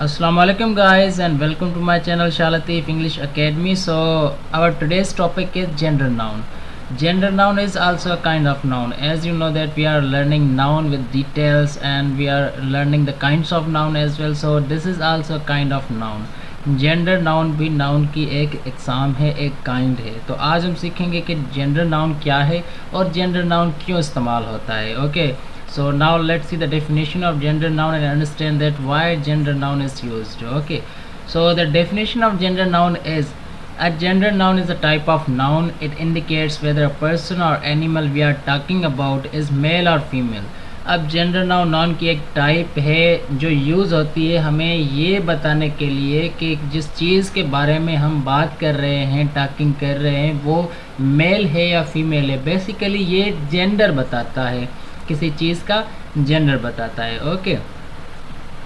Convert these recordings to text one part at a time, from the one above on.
Assalamualaikum guys and welcome to my channel Shalatif English Academy. So our today's topic is gender noun. Gender noun is also a kind of noun. As you know that we are learning noun with details and we are learning the kinds of noun as well. So this is also a kind of noun. Gender noun भी noun की एक exam है, एक kind है। तो आज हम सीखेंगे कि जेंडर नाउन क्या है और जेंडर नाउन क्यों इस्तेमाल होता है। Okay, so now let's see the definition of gender noun and understand that why gender noun is used. Okay, so the definition of gender noun is a gender noun is a type of noun. It indicates whether a person or animal we are talking about is male or female. अब gender noun noun की एक type है जो use होती है हमें ये बताने के लिए कि जिस चीज़ के बारे में हम बात कर रहे हैं, टॉकिंग कर रहे हैं, वो मेल है या फीमेल है। बेसिकली ये जेंडर बताता है, किसी चीज़ का जेंडर बताता है। ओके,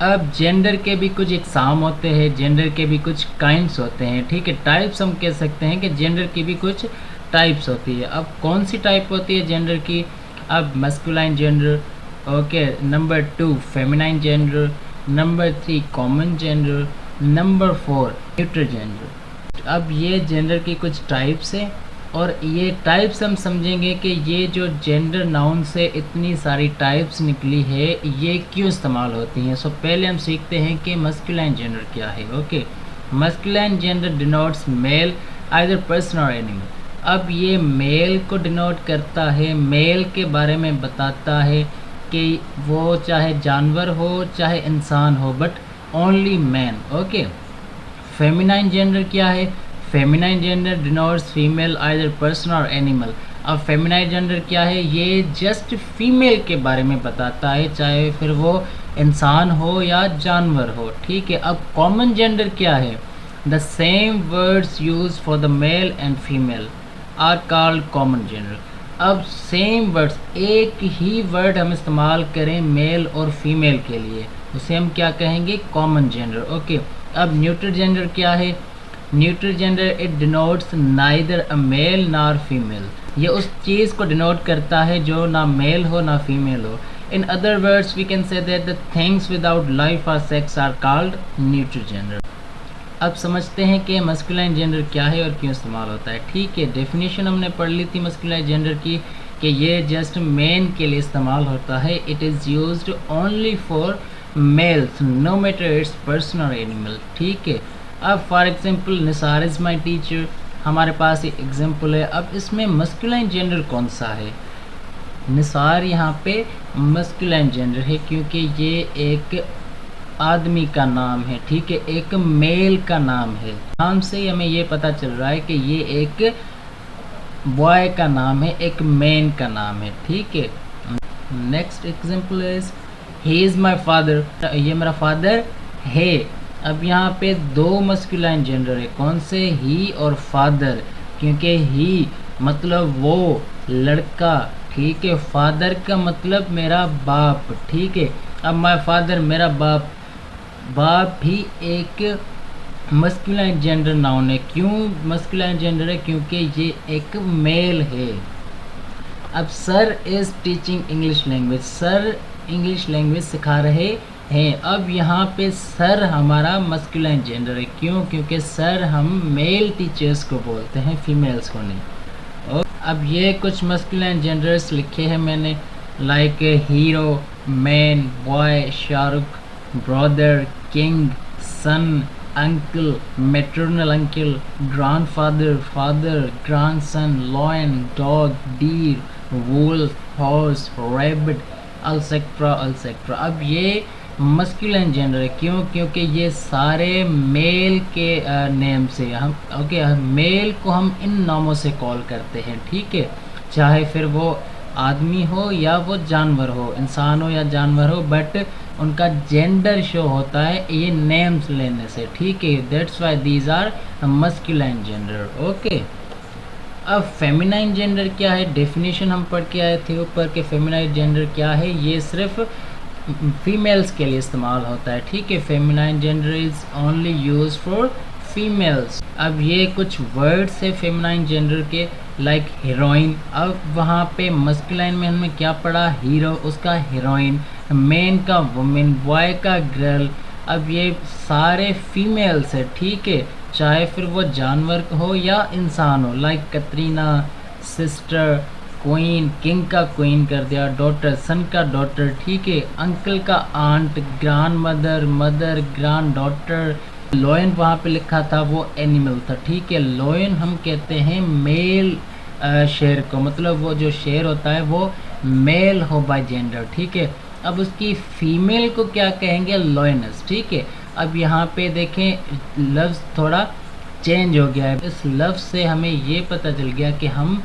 अब जेंडर के भी कुछ इकसाम होते हैं, जेंडर के भी कुछ काइंड्स होते हैं। ठीक है, टाइप्स हम कह सकते हैं कि जेंडर की भी कुछ टाइप्स होती है। अब कौन सी टाइप होती है जेंडर की? अब masculine gender, okay, number 2 feminine gender, number 3 common gender, number 4 neutral gender. अब ये जेंडर की कुछ टाइप्स हैं और ये टाइप्स हम समझेंगे कि ये जो जेंडर नाउन से इतनी सारी टाइप्स निकली है ये क्यों इस्तेमाल होती हैं। सो पहले हम सीखते हैं कि मस्कुलाइन जेंडर क्या है। Okay, masculine gender denotes male either person और एनिमल। अब ये मेल को डिनोट करता है, मेल के बारे में बताता है कि वो चाहे जानवर हो चाहे इंसान हो, but only man. Okay, feminine gender क्या है? Feminine gender denotes female either person और एनिमल। अब फेमिनाइन जेंडर क्या है? ये जस्ट फीमेल के बारे में बताता है, चाहे फिर वो इंसान हो या जानवर हो। ठीक है, अब कॉमन जेंडर क्या है? The same words use for the male and female are called common gender. अब सेम वर्ड्स, एक ही वर्ड हम इस्तेमाल करें मेल और फीमेल के लिए, उसे हम क्या कहेंगे? Common gender. ओके, अब न्यूट्रल जेंडर क्या है? Neutral gender it denotes neither a male nor female. ये उस चीज़ को डिनोट करता है जो ना मेल हो ना फीमेल हो। In other words we can say that the things without life और sex are called neutral gender. अब समझते हैं कि मस्कुलाइन जेंडर क्या है और क्यों इस्तेमाल होता है। ठीक है, डेफिनेशन हमने पढ़ ली थी मस्कुलाइन जेंडर की कि ये जस्ट मेन के लिए इस्तेमाल होता है। It is used only for males no matter its person और एनिमल। ठीक है, अब for example Nisar is my teacher, हमारे पास एक एग्जांपल है। अब इसमें मस्कुलाइन जेंडर कौन सा है? निसार यहाँ पे मस्कुलाइन जेंडर है क्योंकि ये एक आदमी का नाम है। ठीक है, एक मेल का नाम है। नाम से ही हमें ये पता चल रहा है कि ये एक बॉय का नाम है, एक मैन का नाम है। ठीक है, next example is he is my father, ये मेरा फादर है। अब यहाँ पे दो मस्कुलाइन जेंडर है, कौन से? ही और फादर, क्योंकि ही मतलब वो लड़का। ठीक है, फादर का मतलब मेरा बाप। ठीक है, अब माय फादर मेरा बाप, बाप भी एक मस्कुलाइन जेंडर नाउन है। क्यों मस्कुलाइन जेंडर है? क्योंकि ये एक मेल है। अब sir is teaching English language, sir English language सिखा रहे हैं। अब यहाँ पे सर हमारा मस्कुलाइन जेंडर है। क्यों? क्योंकि सर हम मेल टीचर्स को बोलते हैं, फीमेल्स को नहीं। और अब ये कुछ मस्कुलाइन जेंडर्स लिखे हैं मैंने, like hero, man, boy, Shahrukh, brother, king, son, uncle, maternal uncle, grandfather, father, grandson, lion, dog, deer, wolf, horse, rabbit, etcetera etcetera. अब ये मस्कुलाइन जेंडर है। क्यों? क्योंकि ये सारे मेल के नेम से हम मेल को हम इन नामों से कॉल करते हैं। ठीक है, चाहे फिर वो आदमी हो या वो जानवर हो, इंसान हो या जानवर हो, बट उनका जेंडर शो होता है ये नेम्स लेने से। ठीक है, that's why these are masculine gender. Okay, अब फेमिनाइन जेंडर क्या है? डेफिनेशन हम पढ़ के आए थे ऊपर के फेमिनाइन जेंडर क्या है। ये सिर्फ फीमेल्स के लिए इस्तेमाल होता है। ठीक है, feminine gender is only use for females. अब ये कुछ वर्ड्स है फेमिनाइन जेंडर के, लाइक हीरोइन। अब वहाँ पे मस्कुलाइन में हमने क्या पढ़ा? हीरो उसका हीरोइन, मैन का वुमेन, बॉय का गर्ल, अब ये सारे फीमेल्स है, ठीक है, चाहे फिर वो जानवर हो या इंसान हो, like Katrina sister, queen, king का क्वीन कर दिया, डॉटर सन का डॉटर, ठीक है, अंकल का aunt, grandmother, mother, granddaughter. Lion वहाँ पे लिखा था वो एनिमल था, ठीक है। लॉयन हम कहते हैं मेल शेर को, मतलब वो जो शेर होता है वो मेल हो बाय जेंडर, ठीक है। अब उसकी फीमेल को क्या कहेंगे, लॉयनस, ठीक है। अब यहाँ पे देखें लफ्ज़ थोड़ा चेंज हो गया है, इस लफ्ज़ से हमें ये पता चल गया कि हम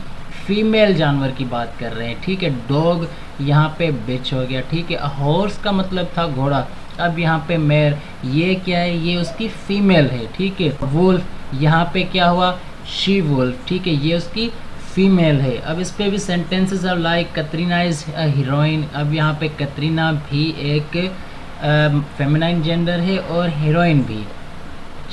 फीमेल जानवर की बात कर रहे हैं, ठीक है। डॉग यहाँ पे बिच हो गया, ठीक है। हॉर्स का मतलब था घोड़ा, अब यहाँ पे मेयर, ये क्या है, ये उसकी फीमेल है, ठीक है। वुल्फ यहाँ पे क्या हुआ, शी वुल्फ, ठीक है, ये उसकी फीमेल है। अब इस पे भी sentences are like Katrina is a heroine. अब यहाँ पे कतरीना भी एक फेमिनाइन जेंडर है और हीरोइन भी,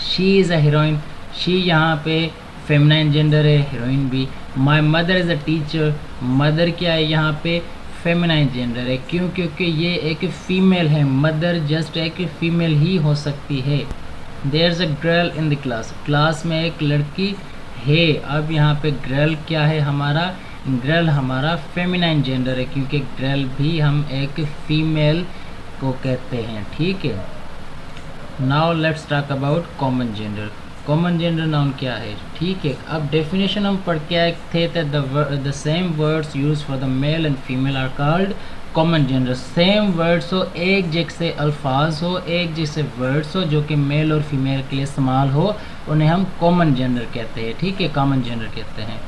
she is a heroine, she यहाँ पे फेमिनाइन जेंडर है, हीरोइन भी। My mother is a teacher, mother क्या है यहाँ पे फेमिनाइन जेंडर है, क्यों, क्योंकि ये एक फ़ीमेल है, मदर जस्ट एक फ़ीमेल ही हो सकती है। There is a girl in the class, class में एक लड़की है। अब यहाँ पे गर्ल क्या है हमारा, गर्ल हमारा फेमिनाइन जेंडर है, क्योंकि गर्ल भी हम एक फ़ीमेल को कहते हैं, ठीक है। Now let's talk about common gender. Common gender noun क्या है, ठीक है। अब डेफिनेशन हम पढ़ के आए थे the same words use for the male and female are called common gender. Same words हो, एक जैसे अल्फाज हो, एक जैसे वर्ड्स हो जो कि मेल और फीमेल के लिए इस्तेमाल हो, उन्हें हम कॉमन जेंडर कहते हैं, ठीक है, कॉमन जेंडर कहते हैं।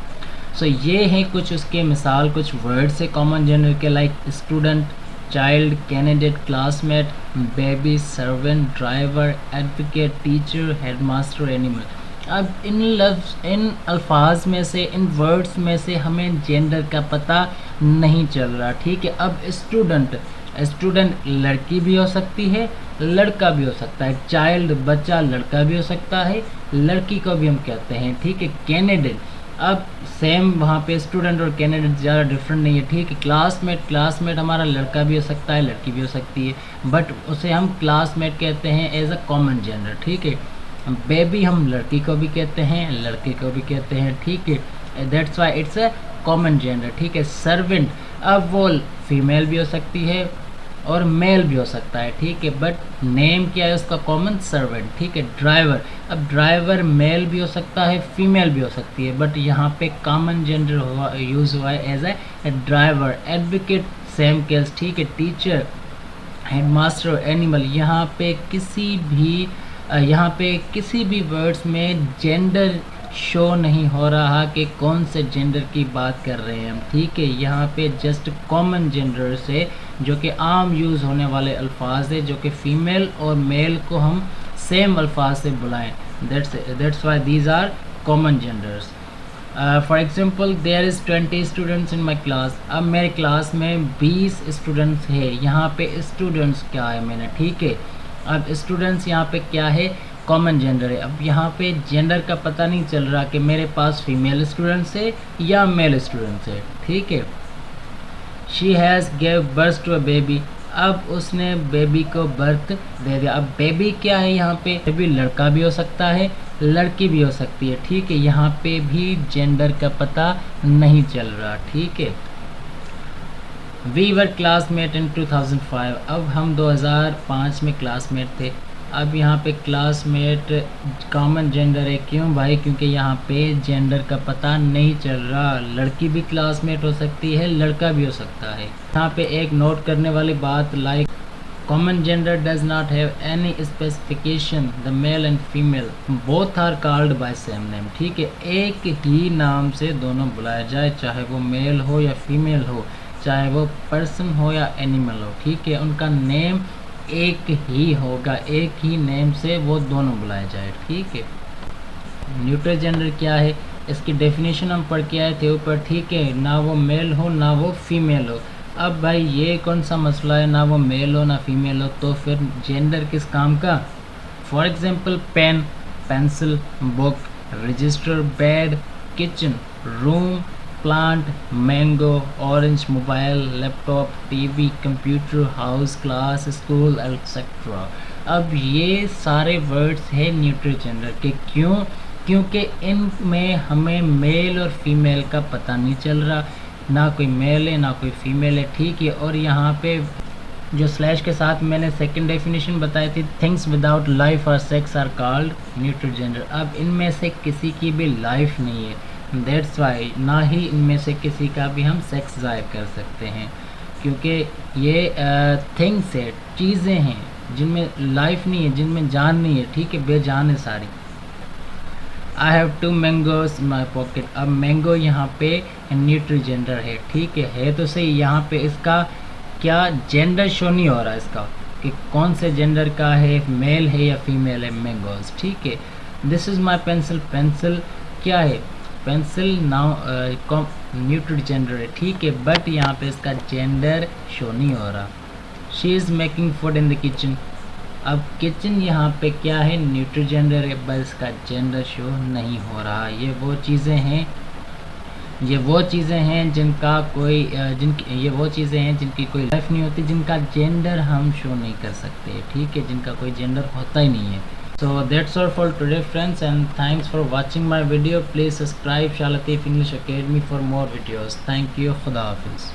सो ये हैं कुछ उसके मिसाल, कुछ वर्ड्स है कॉमन जेंडर के, like student, child, candidate, classmate, baby, servant, driver, advocate, teacher, headmaster, animal. अब इन अल्फाज में से, इन वर्ड्स में से हमें जेंडर का पता नहीं चल रहा, ठीक है। अब स्टूडेंट, स्टूडेंट लड़की भी हो सकती है, लड़का भी हो सकता है। चाइल्ड बच्चा, लड़का भी हो सकता है, लड़की को भी हम कहते हैं, ठीक है। कैंडिडेट, अब सेम वहाँ पे स्टूडेंट और कैंडिडेट ज़्यादा डिफरेंट नहीं है, ठीक है। क्लासमेट, क्लासमेट हमारा लड़का भी हो सकता है, लड़की भी हो सकती है, बट उसे हम क्लासमेट कहते हैं एज अ कॉमन जेंडर, ठीक है। बेबी हम लड़की को भी कहते हैं, लड़के को भी कहते हैं, ठीक है, that's why it's a common gender, ठीक है। सर्वेंट, अब वो फीमेल भी हो सकती है और मेल भी हो सकता है, ठीक है, बट नेम क्या है उसका, कॉमन सर्वेंट, ठीक है। ड्राइवर, अब ड्राइवर मेल भी हो सकता है, फीमेल भी हो सकती है, बट यहाँ पे कॉमन जेंडर हुआ, यूज़ हुआ है as a driver. Advocate same case, ठीक है। टीचर, हेडमास्टर, एनिमल, यहाँ पे किसी भी वर्ड्स में जेंडर शो नहीं हो रहा कि कौन से जेंडर की बात कर रहे हैं हम, ठीक है। यहाँ पे जस्ट कॉमन जेंडर से, जो कि आम यूज़ होने वाले अल्फाज है, जो कि फ़ीमेल और मेल को हम सेम अल्फाज से बुलाएं, that's why these are common genders. For example there is 20 students in my class. अब मेरे क्लास में 20 स्टूडेंट्स है, यहाँ पे स्टूडेंट्स क्या है मैंने, ठीक है। अब स्टूडेंट्स यहाँ पे क्या है, कॉमन जेंडर है। अब यहाँ पे जेंडर का पता नहीं चल रहा कि मेरे पास फीमेल स्टूडेंट्स है या मेल स्टूडेंट्स है, ठीक है। She has gave birth to a baby, अब उसने बेबी को बर्थ दे दिया। अब बेबी क्या है यहाँ पे, बेबी लड़का भी हो सकता है, लड़की भी हो सकती है, ठीक है। यहाँ पे भी जेंडर का पता नहीं चल रहा, ठीक है। वी वर क्लासमेट इन 2005, अब हम 2005 में क्लासमेट थे। अब यहाँ पे क्लासमेट कॉमन जेंडर है, क्यों भाई, क्योंकि यहाँ पे जेंडर का पता नहीं चल रहा, लड़की भी क्लासमेट हो सकती है, लड़का भी हो सकता है। यहाँ पे एक नोट करने वाली बात, like common gender does not have any specification, the male and female both are called by same name, ठीक है। एक ही नाम से दोनों बुलाया जाए, चाहे वो मेल हो या फीमेल हो, चाहे वो पर्सन हो या एनिमल हो, ठीक है, उनका नेम एक ही होगा, एक ही नेम से वो दोनों बुलाए जाए, ठीक है। न्यूट्रल जेंडर क्या है, इसकी डेफिनेशन हम पढ़ के आए थे ऊपर, ठीक है। ना वो मेल हो ना वो फीमेल हो। अब भाई ये कौन सा मसला है, ना वो मेल हो ना फीमेल हो, तो फिर जेंडर किस काम का। For example pen, pencil, book, register, bed, kitchen, room, plant, mango, orange, mobile, laptop, TV, computer, house, class, school, etcetera. अब ये सारे वर्ड्स है न्यूट्रल जेंडर के। क्यों? क्योंकि इनमें हमें मेल और फीमेल का पता नहीं चल रहा, ना कोई मेल है ना कोई फीमेल है, ठीक है। और यहाँ पे जो स्लैश के साथ मैंने सेकंड डेफिनेशन बताई थी, थिंग्स विदाउट लाइफ और sex are called neutral gender. अब इनमें से किसी की भी लाइफ नहीं है, दैट्स वाई ना ही इनमें से किसी का भी हम सेक्स ज़ाहिर कर सकते हैं, क्योंकि ये थिंग्स है, चीज़ें हैं जिनमें लाइफ नहीं है, जिनमें जान नहीं है, ठीक है, बेजान है सारी। I have 2 mangoes in my pocket. अब मैंगो यहाँ पे न्यूट्रल जेंडर है, ठीक है तो सही। यहाँ पे इसका क्या जेंडर शो नहीं हो रहा इसका कि कौन से जेंडर का है, मेल है या फीमेल है मैंगोज, ठीक है। This is my pencil. Pencil क्या है? पेंसिल नाउ न्यूट्रल जेंडर है, ठीक है, बट यहाँ पे इसका जेंडर शो नहीं हो रहा। She is making food in the kitchen. अब किचन यहाँ पे क्या है? न्यूट्रल जेंडर है, बस इसका जेंडर शो नहीं हो रहा। ये वो चीज़ें हैं जिनका कोई ये वो चीज़ें हैं जिनकी कोई लाइफ नहीं होती, जिनका जेंडर हम शो नहीं कर सकते, ठीक है, जिनका कोई जेंडर होता ही नहीं है। So that's all for today friends, and thanks for watching my video. Please subscribe Sha Lateef English Academy for more videos. Thank you. Khuda Hafiz.